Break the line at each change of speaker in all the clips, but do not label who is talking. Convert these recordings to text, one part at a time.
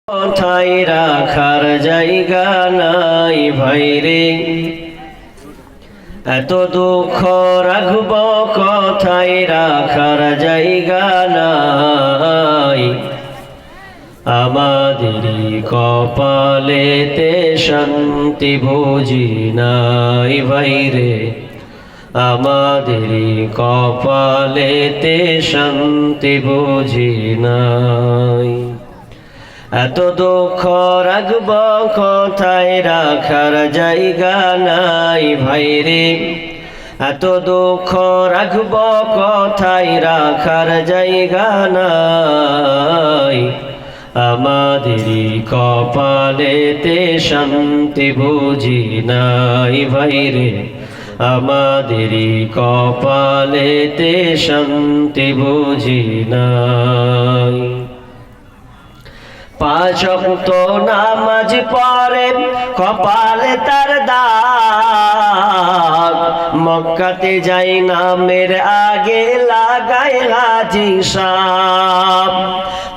কোথায় রাখার জায়গা নাই ভাইরে, এত দুঃখ রাখব কোথায় রাখার জায়গা নাই। আমাদেরই কপালেতে শান্তি বুঝি নাই ভাইরে, আমাদেরই কপালেতে শান্তি বুঝি নাই। এত দুঃখ রাখব কোথায় রাখার জায়গা নাই ভাইরে, এত দুঃখ রাখব কোথায় রাখার জায়গা নাই। আমাদেরই কপালেতে শান্তি বুঝি নাই ভাইরে, আমাদেরই কপালেতে শান্তি বুঝি নাই। পাঁচ ওয়াক্ত নামাজ পড়ে কপালে তার দাগ, মক্কাতে যাই নামের আগে লাগায় হাজি সাহেব।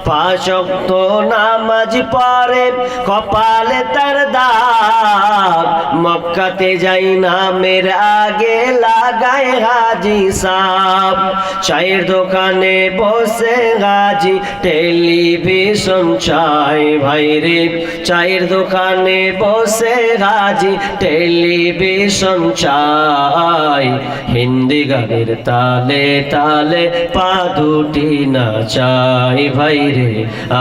পাঁচ ওয়াক্ত নামাজ পড়ে কপালে তার দাগ, মক্কাতে যাই নামের আগে লাগায় হাজি সাহেব। চায়ের দোকানে বসে হাজি টেলিভিশন চাই ভাইরে, চায়ের দোকানে বসে হাজি টেলিভিশন চাই। হিন্দি গানের তালে তালে পা দুটি নাচাই ভাইরে,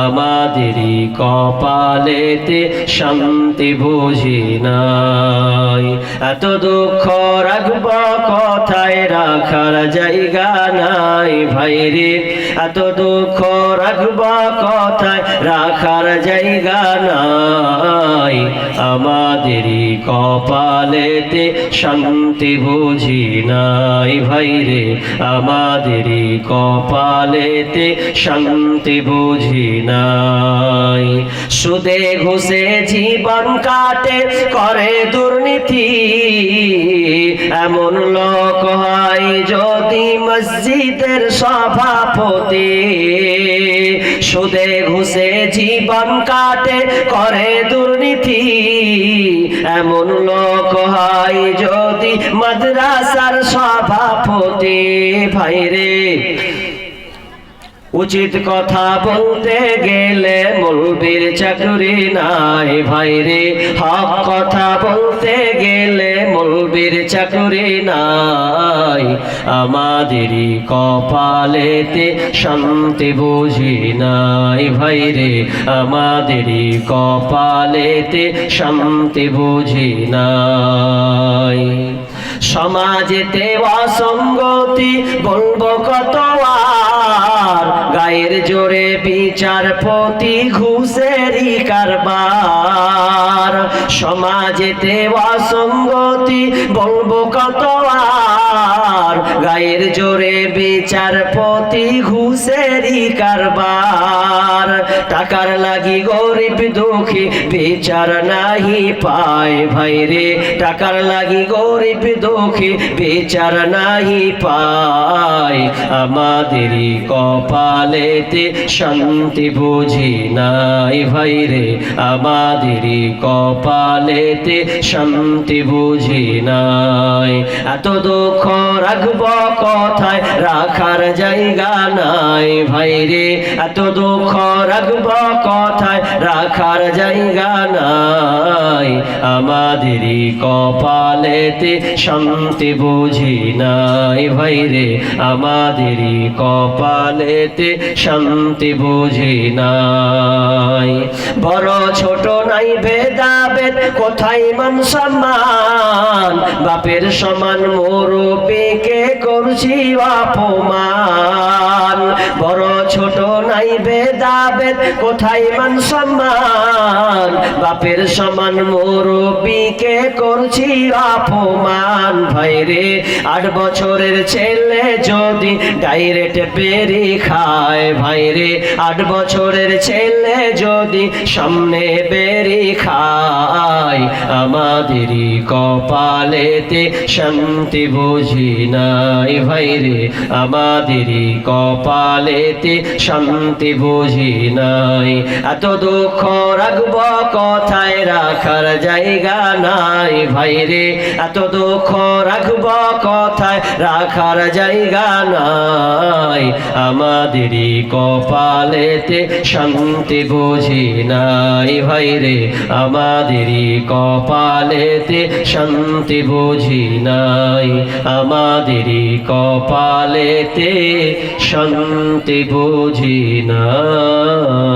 আমাদেরই কপালেতে শান্তি বুঝি নাই। এত দুঃখ রাখব কোথায় রাখার জায়গা নাই ভাইরে, এত দুঃখ রাখব কোথায় রাখার জায়গা নাই। আমাদেরই কপালেতে শান্তি বুঝি নাই ভাইরে, আমাদেরই কপালেতে শান্তি বুঝি নাই। সুদে ঘুষে জীবন কাটে করে দুর্নীতি, এমন লোক হয় যদি মসজিদের সভাপতি। সুদে ঘুষে জীবন কাটে করে দুর্নীতি, এমন লোক হয় যদি মাদ্রাসার সভাপতি ভাইরে। উচিত কথা বলতে গেলে মৌলবীর চাকরি নাই ভাইরে, হক কথা বলতে গেলে মৌলবীর চাকরি নাই। আমাদেরই কপালেতে শান্তি বুঝি নাই ভাইরে, আমাদেরই কপালেতে শান্তি বুঝি নাই। সমাজেতে অসঙ্গতি বলবো কত আর, গায়ের জোরে বিচারপতি ঘুষেরই কারবার। সমাজেতে অসঙ্গতি বলবো কত আর, গায়ের জোরে বিচারপতি ঘুষেরই কারবার। টাকার লাগি গরিব দুঃখী বিচার নাহি পায় ভাইরে, টাকার লাগি গরিব দুঃখী বিচার নাহি পায়। আমাদেরই কপালেতে শান্তি বুঝি নাই ভাইরে, আমাদেরই কপালেতে শান্তি বুঝি নাই। এত দুঃখ রাখব কোথায় রাখার জায়গা নাই ভাইরে, এত দুঃখ রাখব কোথায় রাখার জায়গা নাই। আমাদেরই কপালেতে শান্তি বুঝি নাই ভাইরে, আমাদেরই কপালেতে শান্তি বুঝি নাই। বড় ছোট নাই ভেদাভেদ কোথায় মান সম্মান, বাপের সমান মুরব্বিকে করছি অপমান। বড় ছোট নাই ভেদাভেদ কোথায় মান সম্মান, বাপের সমান মুরব্বিকে করছি অপমান ভাইরে। 8 বছরের ছেলে যদি ডাইরেক্ট পেরি খায় ভাইরে, 8 বছরের ছেলে যদি সামনে বেরি খায় আমাদেরই কপালেতে শান্তি বুঝি নাই ভাইরে আমাদেরই কপালেতে শান্তি বুঝি নাই এত দুঃখ রাখব কথায় রাখার জায়গা নাই ভাইরে এত দুঃখ রাখব কথায় রাখার জায়গা নাই আমাদেরই কপালেতে শান্তি বুঝি নাই ভাইরে আমাদেরই কপালেতে শান্তি বুঝি নাই আমাদেরই কপালেতে শান্তি বুঝি নাই।